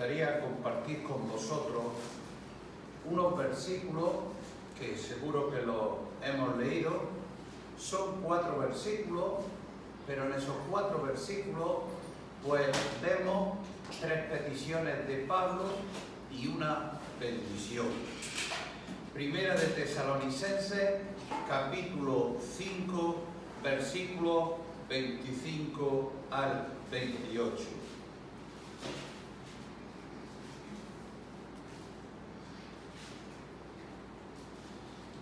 gustaría compartir con vosotros unos versículos que seguro que los hemos leído. Son 4 versículos, pero en esos 4 versículos pues vemos 3 peticiones de Pablo y una bendición. Primera de Tesalonicenses, capítulo 5, versículos 25 al 28.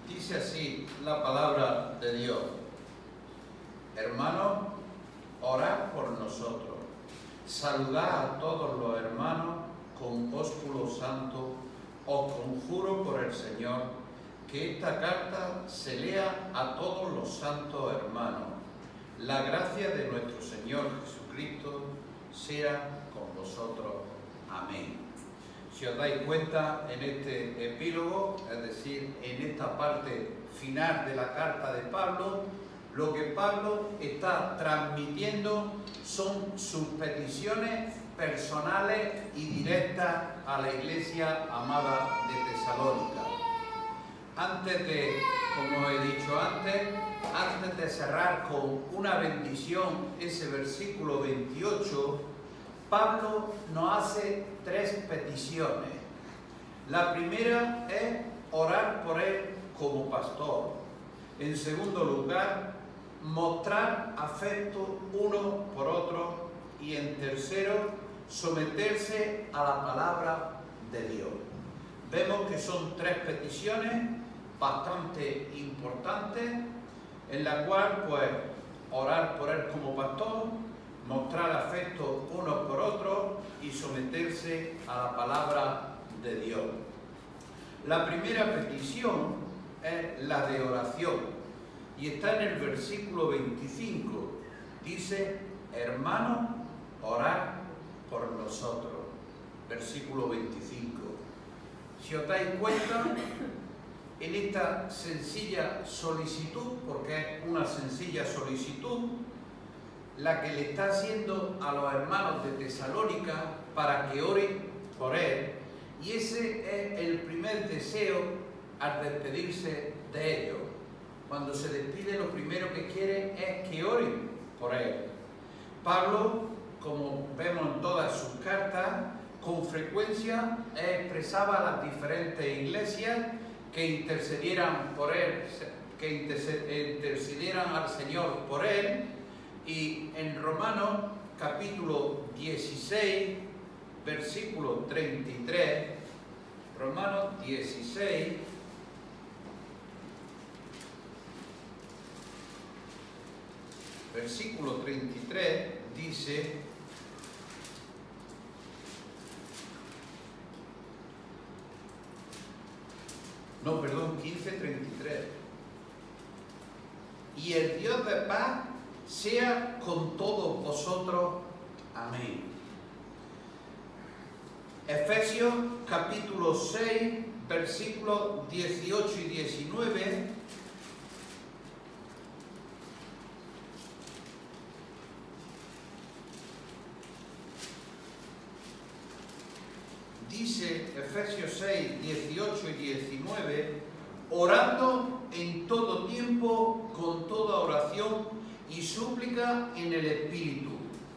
Dice así la palabra de Dios: hermanos, orad por nosotros, saludad a todos los hermanos con ósculo santo. Os conjuro por el Señor que esta carta se lea a todos los santos hermanos. La gracia de nuestro Señor Jesucristo sea con vosotros. Amén. Si os dais cuenta, en este epílogo, es decir, en esta parte final de la carta de Pablo, lo que Pablo está transmitiendo son sus peticiones personales y directas a la iglesia amada de Tesalónica. Antes de, como he dicho antes de cerrar con una bendición ese versículo 28, Pablo nos hace 3 peticiones. La primera es orar por él como pastor. En segundo lugar, mostrar afecto uno por otro. Y en tercero, someterse a la palabra de Dios. Vemos que son 3 peticiones bastante importantes, en la cual pues orar por él como pastor, mostrar afecto unos por otros y someterse a la palabra de Dios. La primera petición es la de oración y está en el versículo 25. Dice: hermanos, orad por nosotros. Versículo 25. Si os dais cuenta, en esta sencilla solicitud, porque es una sencilla solicitud, la que le está haciendo a los hermanos de Tesalónica para que oren por él, y ese es el primer deseo al despedirse de ellos. Cuando se despide, lo primero que quiere es que oren por él. Pablo, como vemos en todas sus cartas, con frecuencia expresaba a las diferentes iglesias que intercedieran por él, que intercedieran al Señor por él. Y en Romanos capítulo 16, versículo 33, Romanos 16, versículo 33, dice: no, perdón, 15:33. Y el Dios de paz sea con todos vosotros. Amén. Efesios capítulo 6, versículos 18 y 19. Dice Efesios 6, 18 y 19: orando en todo tiempo con toda oración y súplica en el Espíritu,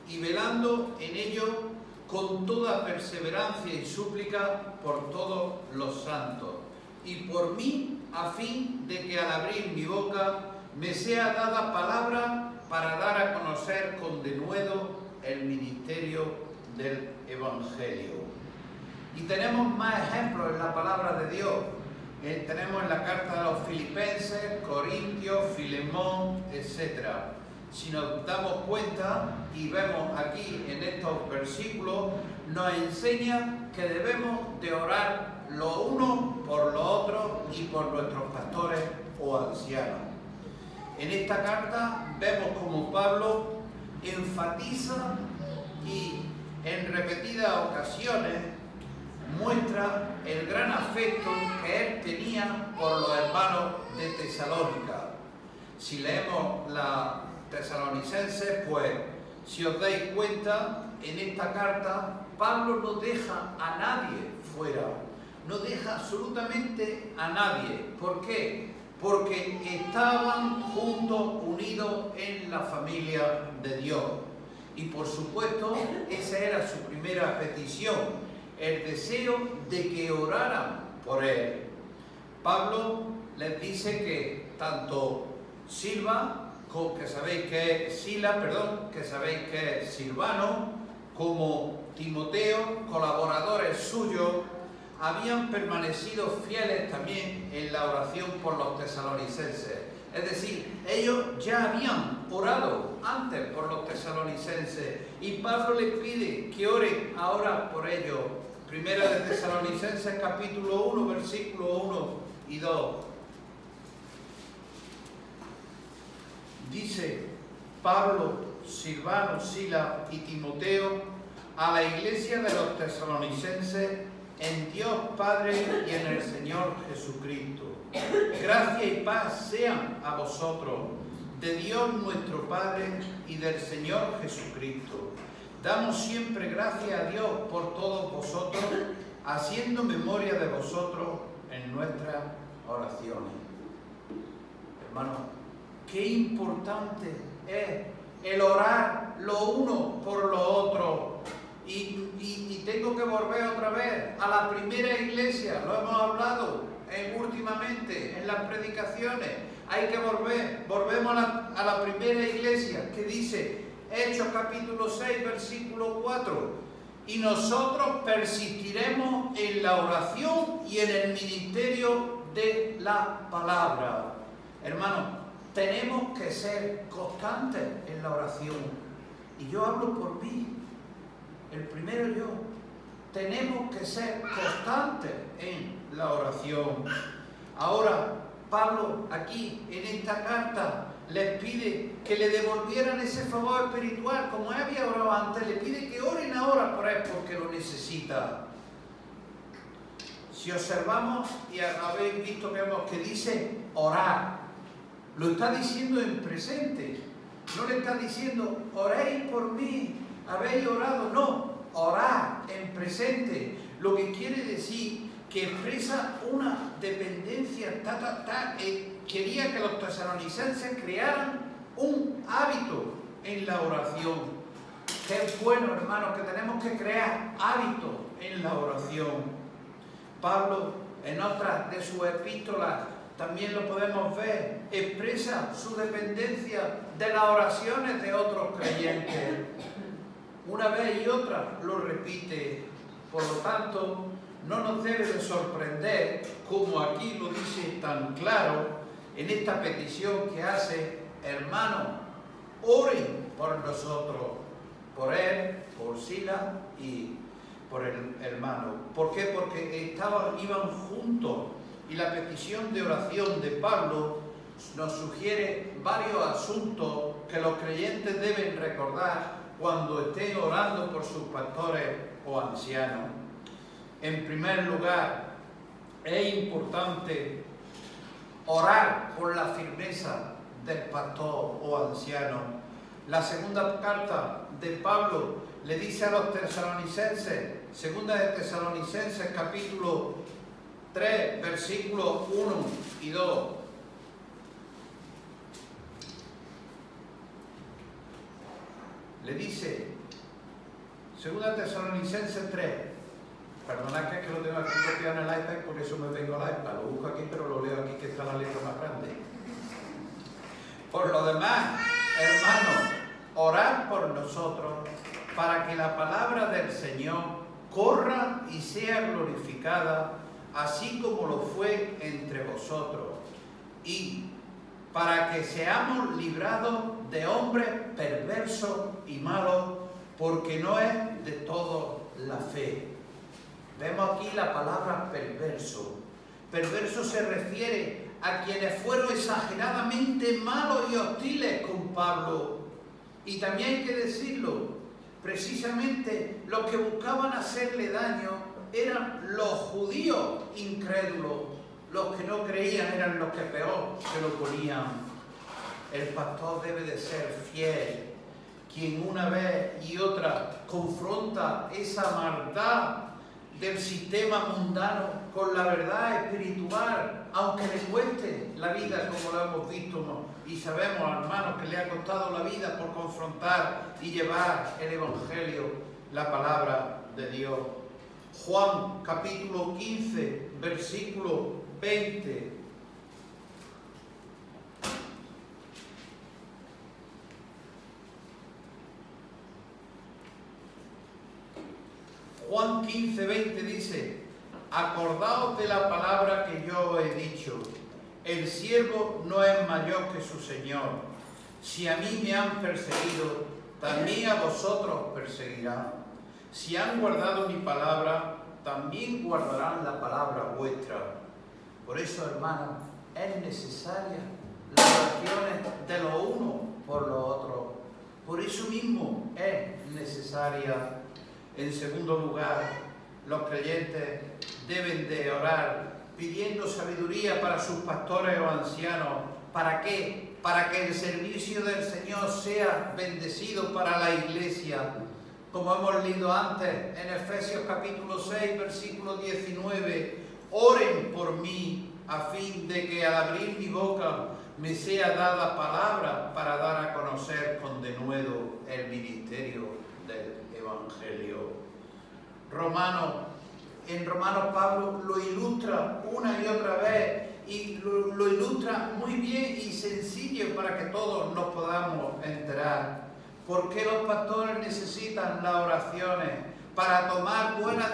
y velando en ello con toda perseverancia y súplica por todos los santos, y por mí, a fin de que al abrir mi boca me sea dada palabra para dar a conocer con denuedo el ministerio del Evangelio. Y tenemos más ejemplos en la palabra de Dios. Tenemos en la carta de los Filipenses, Corintios, Filemón, etc. Si nos damos cuenta y vemos aquí en estos versículos, nos enseña que debemos de orar los unos por los otros y por nuestros pastores o ancianos. En esta carta vemos como Pablo enfatiza y en repetidas ocasiones muestra el gran afecto que él tenía por los hermanos de Tesalónica. Si leemos la Tesalonicenses, pues si os dais cuenta, en esta carta Pablo no deja a nadie fuera, no deja absolutamente a nadie. ¿Por qué? Porque estaban juntos, unidos en la familia de Dios. Y por supuesto, esa era su primera petición, el deseo de que oraran por él. Pablo les dice que tanto Sila, que sabéis que es Silvano, como Timoteo, colaboradores suyos, habían permanecido fieles también en la oración por los tesalonicenses. Es decir, ellos ya habían orado antes por los tesalonicenses y Pablo les pide que oren ahora por ellos. Primera de Tesalonicenses capítulo 1, versículo 1 y 2. Dice Pablo, Silvano, Sila y Timoteo a la iglesia de los tesalonicenses en Dios Padre y en el Señor Jesucristo. Gracia y paz sean a vosotros, de Dios nuestro Padre y del Señor Jesucristo. Damos siempre gracias a Dios por todos vosotros, haciendo memoria de vosotros en nuestras oraciones. Hermanos, qué importante es el orar lo uno por lo otro. Y tengo que volver otra vez a la primera iglesia, lo hemos hablado últimamente en las predicaciones. Hay que volvemos a la primera iglesia que dice Hechos capítulo 6 versículo 4: y nosotros persistiremos en la oración y en el ministerio de la palabra. Hermanos, tenemos que ser constantes en la oración. Y yo hablo por mí, el primero yo. Tenemos que ser constantes en la oración. Ahora, Pablo aquí en esta carta les pide que le devolvieran ese favor espiritual, como él había orado antes. Le pide que oren ahora por él porque lo necesita. Si observamos y habéis visto que dice orar, lo está diciendo en presente. No le está diciendo oréis por mí, habéis orado. No, orar en presente, lo que quiere decir que expresa una dependencia. Quería que los tesalonicenses crearan un hábito en la oración. Qué bueno, hermanos, que tenemos que crear hábitos en la oración. Pablo, en otras de sus epístolas, también lo podemos ver, expresa su dependencia de las oraciones de otros creyentes. Una vez y otra lo repite. Por lo tanto, no nos debe de sorprender, como aquí lo dice tan claro, en esta petición que hace: hermanos, oren por nosotros, por él, por Sila y por el hermano. ¿Por qué? Porque iban juntos, y la petición de oración de Pablo nos sugiere varios asuntos que los creyentes deben recordar cuando estén orando por sus pastores o ancianos. En primer lugar, es importante orar por la firmeza del pastor o anciano. La segunda carta de Pablo le dice a los tesalonicenses, segunda de Tesalonicenses capítulo 3, versículos 1 y 2. Le dice, segunda Tesalonicenses 3, perdonad que lo tengo aquí copiado en el iPad, por eso me vengo al iPad, lo busco aquí, pero lo leo aquí que está la letra más grande. Por lo demás, hermanos, orad por nosotros para que la palabra del Señor corra y sea glorificada, así como lo fue entre vosotros, y para que seamos librados de hombres perversos y malos, porque no es de todos la fe. Vemos aquí la palabra perverso. Perverso se refiere a quienes fueron exageradamente malos y hostiles con Pablo. Y también hay que decirlo, precisamente los que buscaban hacerle daño eran los judíos incrédulos. Los que no creían eran los que peor se lo ponían. El pastor debe de ser fiel. quien una vez y otra confronta esa maldad del sistema mundano con la verdad espiritual, aunque le cueste la vida, como lo hemos visto, ¿no? Y sabemos, hermanos, que le ha costado la vida por confrontar y llevar el Evangelio, la palabra de Dios. Juan capítulo 15, versículo 20. Juan 15, 20 dice: acordaos de la palabra que yo he dicho, el siervo no es mayor que su Señor. Si a mí me han perseguido, también a vosotros perseguirán. Si han guardado mi palabra, también guardarán la palabra vuestra. Por eso, hermanos, es necesaria las oraciones de los unos por los otros. Por eso mismo es necesaria. En segundo lugar, los creyentes deben de orar pidiendo sabiduría para sus pastores o ancianos. ¿Para qué? Para que el servicio del Señor sea bendecido para la iglesia. Como hemos leído antes en Efesios capítulo 6, versículo 19, oren por mí a fin de que al abrir mi boca me sea dada palabra para dar a conocer con denuedo el ministerio del Evangelio. En Romanos Pablo lo ilustra una y otra vez y lo ilustra muy bien y sencillo para que todos nos podamos enterar. ¿Por qué los pastores necesitan las oraciones? Para tomar buenas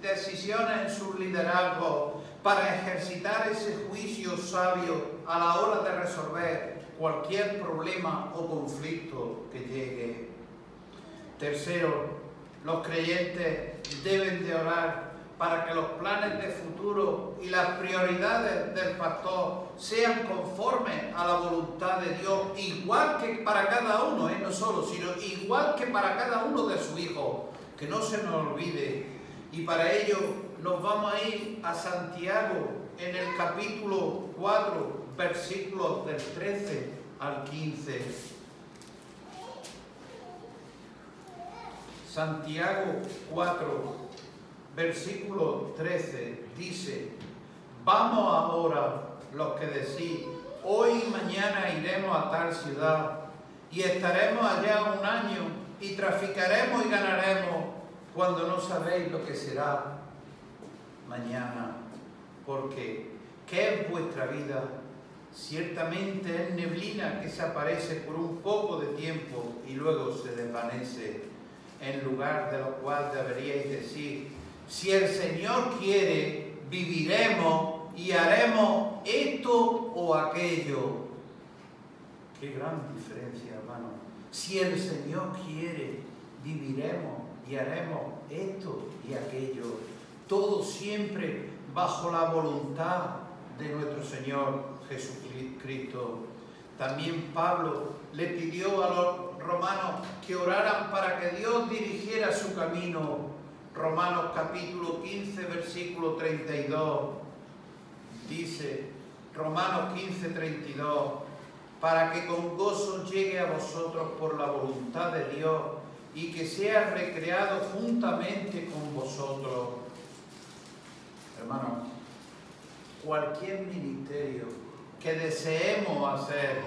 decisiones en su liderazgo, para ejercitar ese juicio sabio a la hora de resolver cualquier problema o conflicto que llegue. Tercero, los creyentes deben de orar para que los planes de futuro y las prioridades del pastor sean conformes a la voluntad de Dios, igual que para cada uno, no solo, sino igual que para cada uno de sus hijos, que no se nos olvide. Y para ello nos vamos a ir a Santiago en el capítulo 4, versículos del 13 al 15. Santiago 4, versículo 13, dice: vamos ahora los que decís, hoy y mañana iremos a tal ciudad, y estaremos allá un año, y traficaremos y ganaremos, cuando no sabéis lo que será mañana. Porque, ¿qué es vuestra vida? Ciertamente es neblina que se aparece por un poco de tiempo y luego se desvanece. En lugar de lo cual deberíais decir: si el Señor quiere, viviremos y haremos esto o aquello. Qué gran diferencia, hermano. Si el Señor quiere, viviremos y haremos esto y aquello. Todo siempre bajo la voluntad de nuestro Señor Jesucristo. También Pablo le pidió a los romanos que oraran para que Dios dirigiera su camino. Romanos capítulo 15, versículo 32. Dice, Romanos 15, 32, para que con gozo llegue a vosotros por la voluntad de Dios y que sea recreado juntamente con vosotros. Hermanos, cualquier ministerio que deseemos hacer,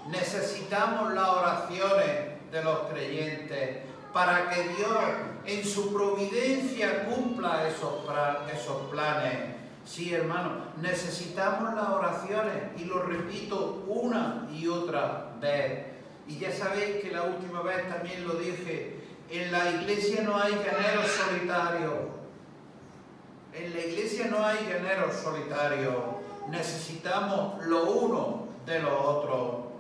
necesitamos las oraciones de los creyentes para que Dios en su providencia cumpla esos planes. Sí, hermanos, necesitamos las oraciones y lo repito una y otra vez. Y ya sabéis que la última vez también lo dije, en la iglesia no hay llaneros solitarios. En la iglesia no hay llaneros solitarios. Necesitamos lo uno de lo otro.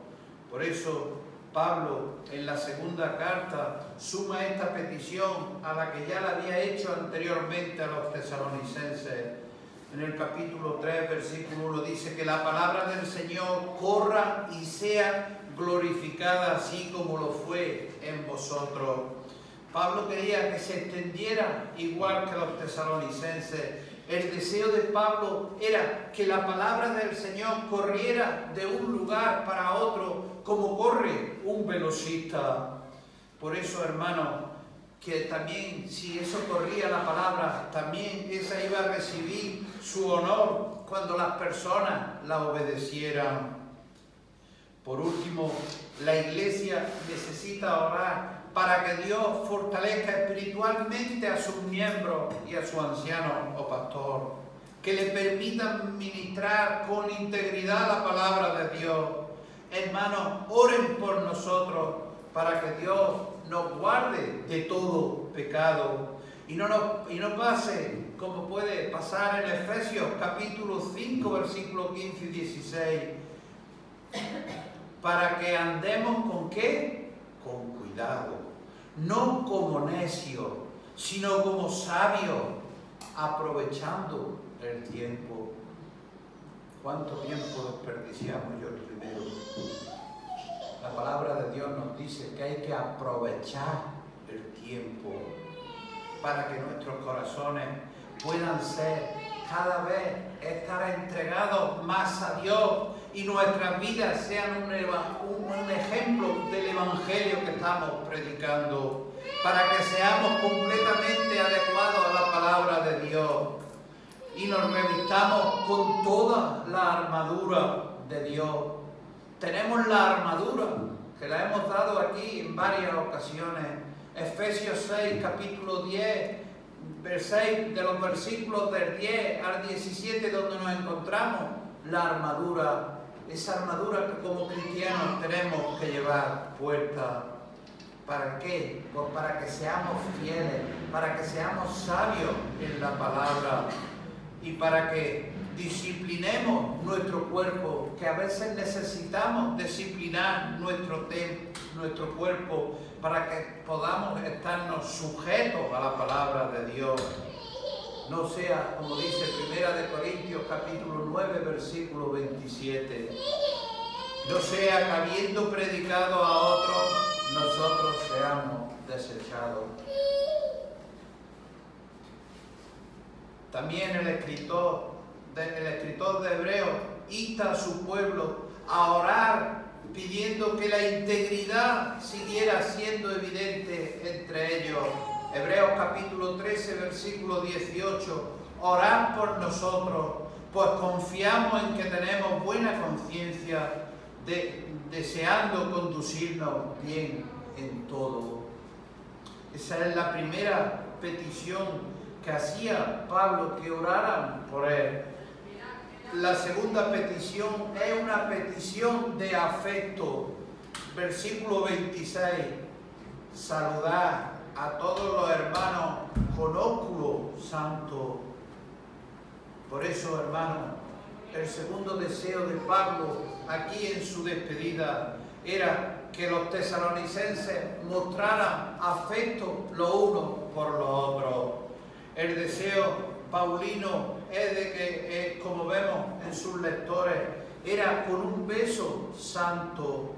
Por eso Pablo en la segunda carta suma esta petición a la que ya la había hecho anteriormente a los tesalonicenses. En el capítulo 3, versículo 1 dice que la palabra del Señor corra y sea glorificada así como lo fue en vosotros. Pablo quería que se extendiera igual que los tesalonicenses. El deseo de Pablo era que la palabra del Señor corriera de un lugar para otro como corre un velocista. Por eso, hermano, que también, si eso corría la palabra, también esa iba a recibir su honor cuando las personas la obedecieran. Por último, la Iglesia necesita orar para que Dios fortalezca espiritualmente a sus miembros y a su anciano o pastor, que le permitan ministrar con integridad la palabra de Dios. Hermanos, oren por nosotros para que Dios nos guarde de todo pecado y no pase como puede pasar en Efesios capítulo 5, versículos 15 y 16, para que andemos ¿con qué? Con cuidado, no como necios, sino como sabios, aprovechando el tiempo. ¿Cuánto tiempo desperdiciamos? Yo el primero. La palabra de Dios nos dice que hay que aprovechar el tiempo para que nuestros corazones puedan ser cada vez estar entregados más a Dios y nuestras vidas sean un ejemplo del Evangelio que estamos predicando, para que seamos completamente adecuados a la palabra de Dios y nos revistamos con toda la armadura de Dios. Tenemos la armadura que la hemos dado aquí en varias ocasiones. Efesios 6, capítulo 10, de los versículos del 10 al 17, donde nos encontramos la armadura. Esa armadura que como cristianos tenemos que llevar puesta. ¿Para qué? Pues para que seamos fieles, para que seamos sabios en la palabra y para que disciplinemos nuestro cuerpo, que a veces necesitamos disciplinar nuestro cuerpo para que podamos estarnos sujetos a la palabra de Dios. No sea, como dice 1 Corintios capítulo 9, versículo 27, no sea que habiendo predicado a otros, nosotros seamos desechados. También el escritor de Hebreos insta a su pueblo a orar pidiendo que la integridad siguiera siendo evidente entre ellos. Hebreos capítulo 13, versículo 18, orad por nosotros, pues confiamos en que tenemos buena conciencia, deseando conducirnos bien en todo. Esa es la primera petición que hacía Pablo, que oraran por él. La segunda petición es una petición de afecto. Versículo 26, saludad a todos los hermanos con ósculo santo. Por eso, hermanos, el segundo deseo de Pablo aquí en su despedida era que los tesalonicenses mostraran afecto los unos por los otros. El deseo paulino es de que, como vemos en sus lectores, era con un beso santo.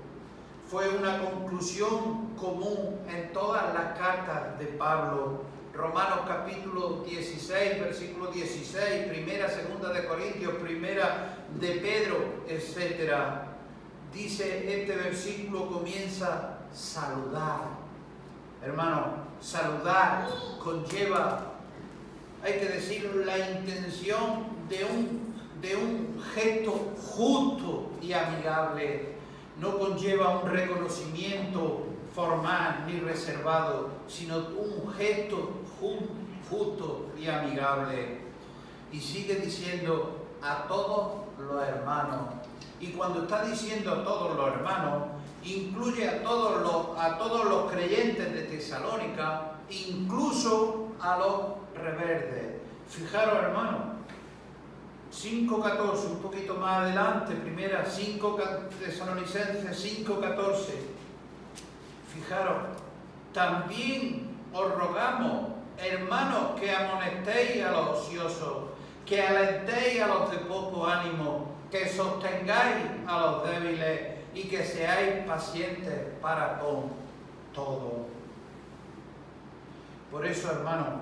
Fue una conclusión común en todas las cartas de Pablo. Romanos capítulo 16, versículo 16, primera, segunda de Corintios, primera de Pedro, etc. Dice, este versículo comienza, saludar. Hermano, saludar conlleva, hay que decir, la intención de un gesto justo y amigable. No conlleva un reconocimiento formal ni reservado, sino un gesto justo y amigable. Y sigue diciendo a todos los hermanos. Y cuando está diciendo a todos los hermanos, incluye a todos los creyentes de Tesalónica, incluso a los rebeldes. Fijaros, hermanos, 5:14, un poquito más adelante, primera 5 Tesalonicenses 5:14. Fijaros, también os rogamos, hermanos, que amonestéis a los ociosos, que alentéis a los de poco ánimo, que sostengáis a los débiles y que seáis pacientes para con todo. Por eso, hermanos,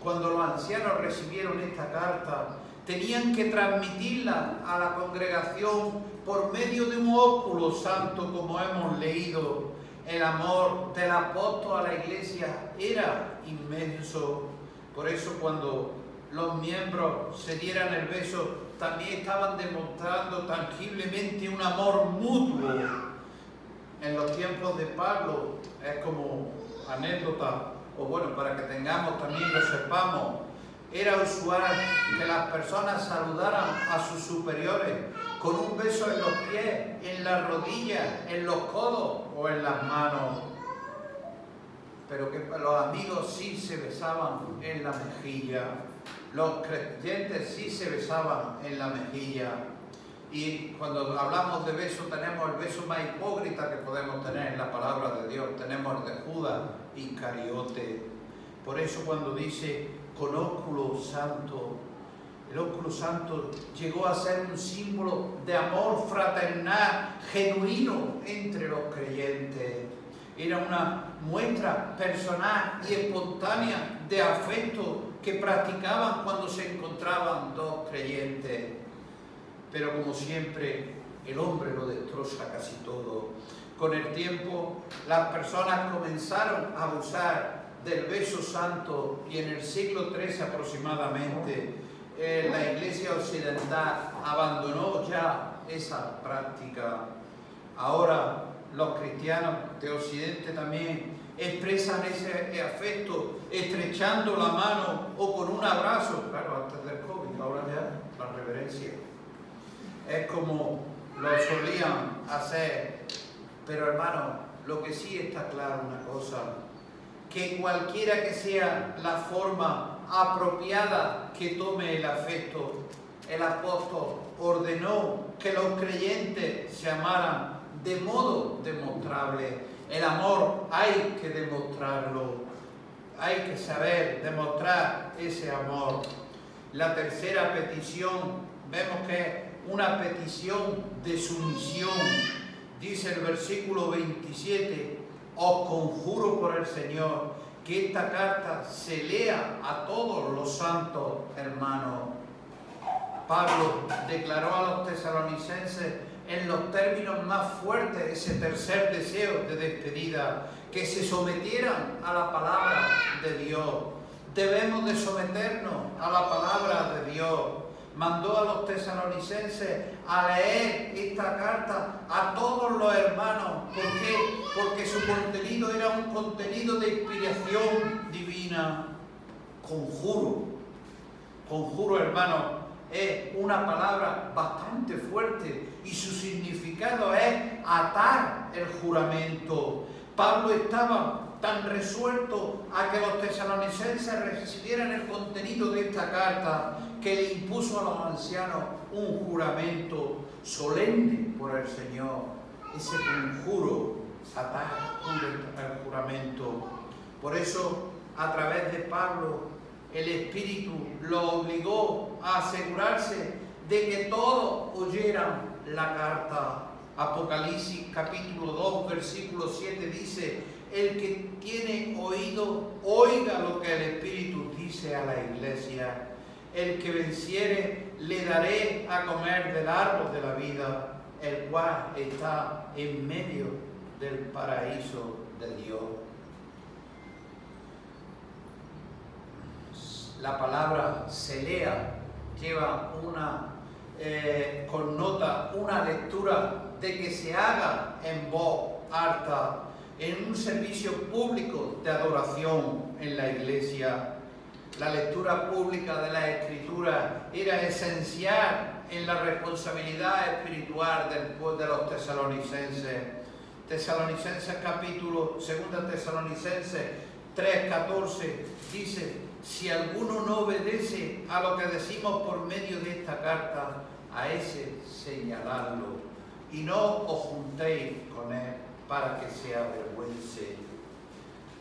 cuando los ancianos recibieron esta carta, tenían que transmitirla a la congregación por medio de un ósculo santo, como hemos leído. el amor del apóstol a la iglesia era inmenso. Por eso cuando los miembros se dieran el beso, también estaban demostrando tangiblemente un amor mutuo. En los tiempos de Pablo, es como anécdota, o bueno, para que tengamos también lo sepamos, era usual que las personas saludaran a sus superiores con un beso en los pies, en las rodillas, en los codos o en las manos. Pero que los amigos sí se besaban en la mejilla. Los creyentes sí se besaban en la mejilla. Y cuando hablamos de beso, tenemos el beso más hipócrita que podemos tener en la palabra de Dios. Tenemos el de Judas Iscariote. Por eso cuando dice con ósculo santo, el ósculo santo llegó a ser un símbolo de amor fraternal genuino entre los creyentes. Era una muestra personal y espontánea de afecto que practicaban cuando se encontraban dos creyentes. Pero como siempre, el hombre lo destroza casi todo. Con el tiempo, las personas comenzaron a abusar del beso santo y en el siglo XIII aproximadamente, la Iglesia occidental abandonó ya esa práctica. Ahora, los cristianos de Occidente también expresan ese afecto estrechando la mano o con un abrazo. Claro, antes del COVID, ahora ya la reverencia. Es como lo solían hacer. Pero hermano, lo que sí está claro una cosa, que cualquiera que sea la forma apropiada que tome el afecto, el apóstol ordenó que los creyentes se amaran de modo demostrable. El amor hay que demostrarlo, hay que saber demostrar ese amor. La tercera petición, vemos que es una petición de sumisión. Dice el versículo 27, os conjuro por el Señor que esta carta se lea a todos los santos hermanos. Pablo declaró a los tesalonicenses en los términos más fuertes ese tercer deseo de despedida, que se sometieran a la palabra de Dios. Debemos de someternos a la palabra de Dios. Mandó a los tesalonicenses a leer esta carta a todos los hermanos. ¿Por qué? Porque su contenido era un contenido de inspiración divina. Conjuro, hermanos, es una palabra bastante fuerte y su significado es atar el juramento. Pablo estaba tan resuelto a que los tesalonicenses recibieran el contenido de esta carta que le impuso a los ancianos un juramento solemne por el Señor. Ese conjuro, atar el juramento. Por eso, a través de Pablo, el Espíritu lo obligó a asegurarse de que todos oyeran la carta. Apocalipsis capítulo 2, versículo 7 dice: el que tiene oído, oiga lo que el Espíritu dice a la iglesia. El que venciere, le daré a comer del árbol de la vida, el cual está en medio del paraíso de Dios. La palabra selea lleva connota una lectura de que se haga en voz alta, en un servicio público de adoración en la iglesia. La lectura pública de la Escritura era esencial en la responsabilidad espiritual de los tesalonicenses. Tesalonicenses capítulo, 2 Tesalonicenses 3:14 dice: si alguno no obedece a lo que decimos por medio de esta carta, a ese señaladlo, y no os juntéis con él para que se avergüence.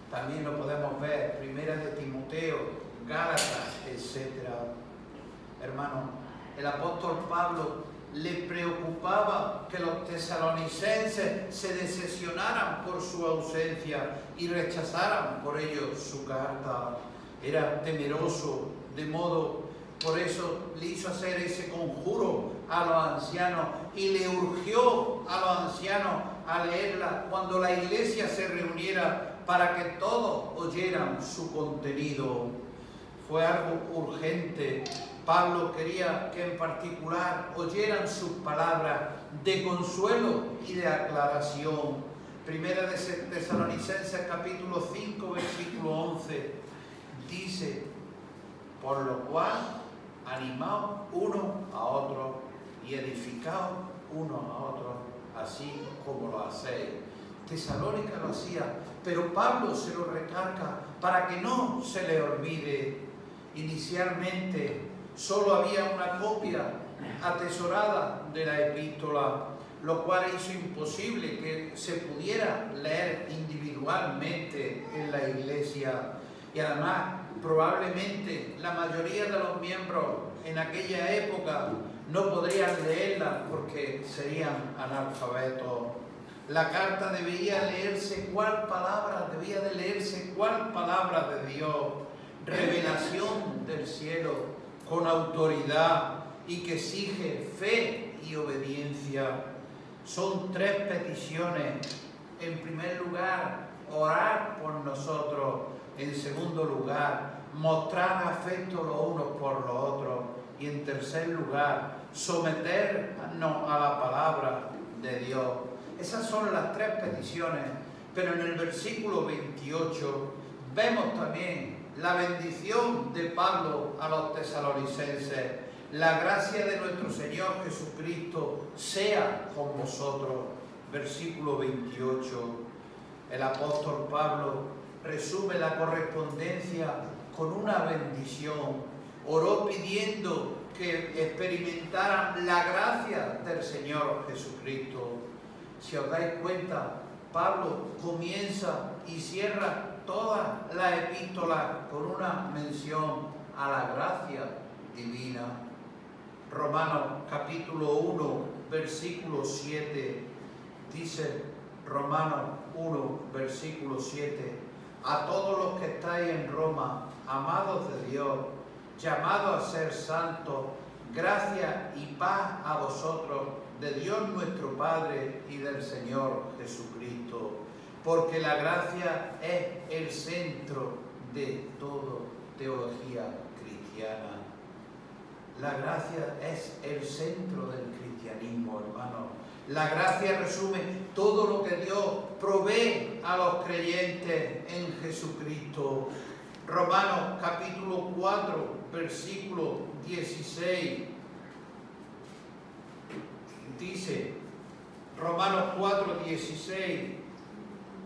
También lo podemos ver, Primera de Timoteo, Gálatas, etc. Hermano, el apóstol Pablo le preocupaba que los tesalonicenses se decepcionaran por su ausencia y rechazaran por ello su carta. Era temeroso, de modo, por eso le hizo hacer ese conjuro a los ancianos y le urgió a los ancianos a leerla cuando la iglesia se reuniera para que todos oyeran su contenido. Fue algo urgente. Pablo quería que en particular oyeran sus palabras de consuelo y de aclaración. Primera de Tesalonicenses capítulo 5 versículo 11 dice: por lo cual animaos uno a otro y edificaos uno a otro, así como lo hacéis. Tesalónica lo hacía, pero Pablo se lo recarga para que no se le olvide. Inicialmente solo había una copia atesorada de la epístola, lo cual hizo imposible que se pudiera leer individualmente en la iglesia. Y además, probablemente la mayoría de los miembros en aquella época no podrían leerla porque serían analfabetos. La carta debía de leerse cuál palabra de Dios, revelación del cielo, con autoridad y que exige fe y obediencia. Son 3 peticiones. En primer lugar, orar por nosotros. En segundo lugar, mostrar afecto los unos por los otros. Y en tercer lugar, someternos a la palabra de Dios. Esas son las 3 peticiones. Pero en el versículo 28 vemos también la bendición de Pablo a los tesalonicenses. La gracia de nuestro Señor Jesucristo sea con vosotros. Versículo 28. El apóstol Pablo resume la correspondencia con una bendición. Oró pidiendo que experimentaran la gracia del Señor Jesucristo. Si os dais cuenta, Pablo comienza y cierra toda la epístola con una mención a la gracia divina. Romanos capítulo 1, versículo 7, dice Romanos 1, versículo 7: a todos los que estáis en Roma, amados de Dios, llamados a ser santos, gracia y paz a vosotros, de Dios nuestro Padre y del Señor Jesucristo. Porque la gracia es el centro de toda teología cristiana. La gracia es el centro del cristianismo, hermano. La gracia resume todo lo que Dios provee a los creyentes en Jesucristo. Romanos capítulo 4, versículo 16. Dice, Romanos 4, 16: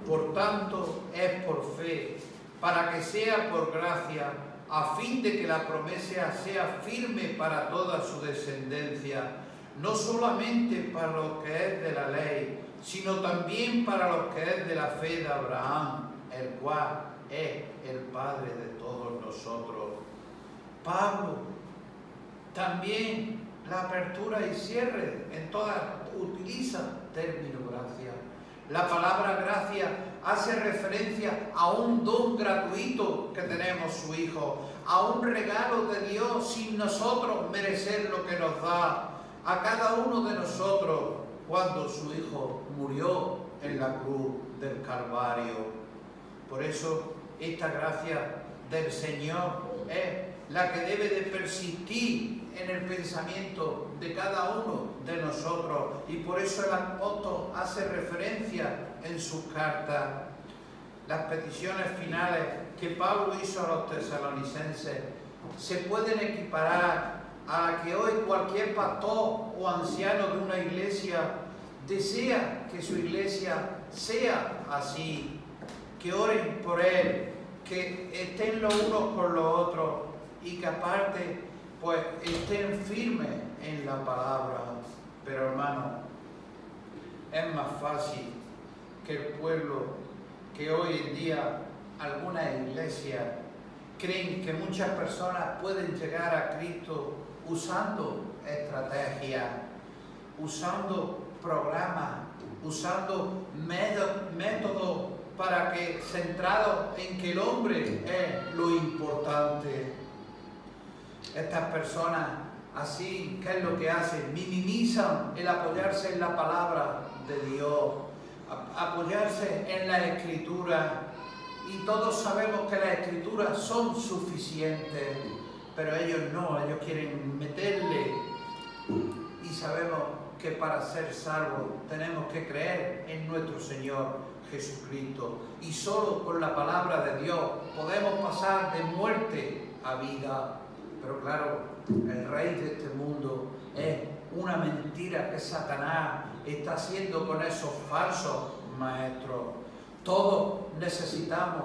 por tanto es por fe, para que sea por gracia, a fin de que la promesa sea firme para toda su descendencia, no solamente para los que es de la ley, sino también para los que es de la fe de Abraham, el cual es el Padre de todos nosotros. Pablo también la apertura y cierre en todas utiliza término gracia. La palabra gracia hace referencia a un don gratuito que tenemos su Hijo, a un regalo de Dios sin nosotros merecer lo que nos da a cada uno de nosotros cuando su Hijo murió en la cruz del Calvario. Por eso esta gracia del Señor es la que debe de persistir en el pensamiento de cada uno de nosotros, y por eso el apóstol hace referencia en sus cartas. Las peticiones finales que Pablo hizo a los tesalonicenses se pueden equiparar a la que hoy cualquier pastor o anciano de una iglesia desea que su iglesia sea así, que oren por él, que estén los unos con los otros y que aparte pues estén firmes en la palabra. Pero hermano, es más fácil que el pueblo, que hoy en día algunas iglesias creen que muchas personas pueden llegar a Cristo usando estrategias, usando programas, usando métodos para que, centrados en que el hombre es lo importante. Estas personas así, ¿qué es lo que hacen? Minimizan el apoyarse en la palabra de Dios. apoyarse en la Escritura, y todos sabemos que las Escrituras son suficientes, pero ellos no, ellos quieren meterle, y sabemos que para ser salvos tenemos que creer en nuestro Señor Jesucristo, y solo con la palabra de Dios podemos pasar de muerte a vida. Pero claro, el rey de este mundo es una mentira que Satanás está haciendo con esos falsos maestros. Todos necesitamos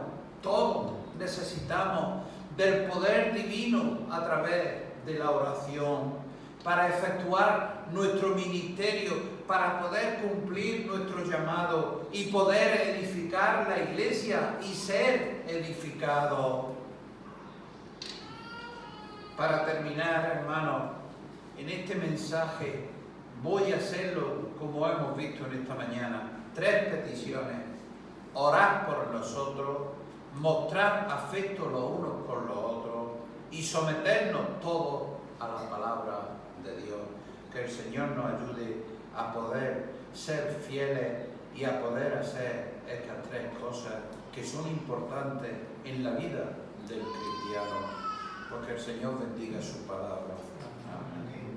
del poder divino a través de la oración para efectuar nuestro ministerio, para poder cumplir nuestro llamado y poder edificar la iglesia y ser edificados. Para terminar, hermanos, en este mensaje voy a hacerlo como hemos visto en esta mañana. 3 peticiones: orar por nosotros, mostrar afecto los unos por los otros y someternos todos a la palabra de Dios. Que el Señor nos ayude a poder ser fieles y a poder hacer estas 3 cosas que son importantes en la vida del cristiano. Porque el Señor bendiga su palabra. Amén.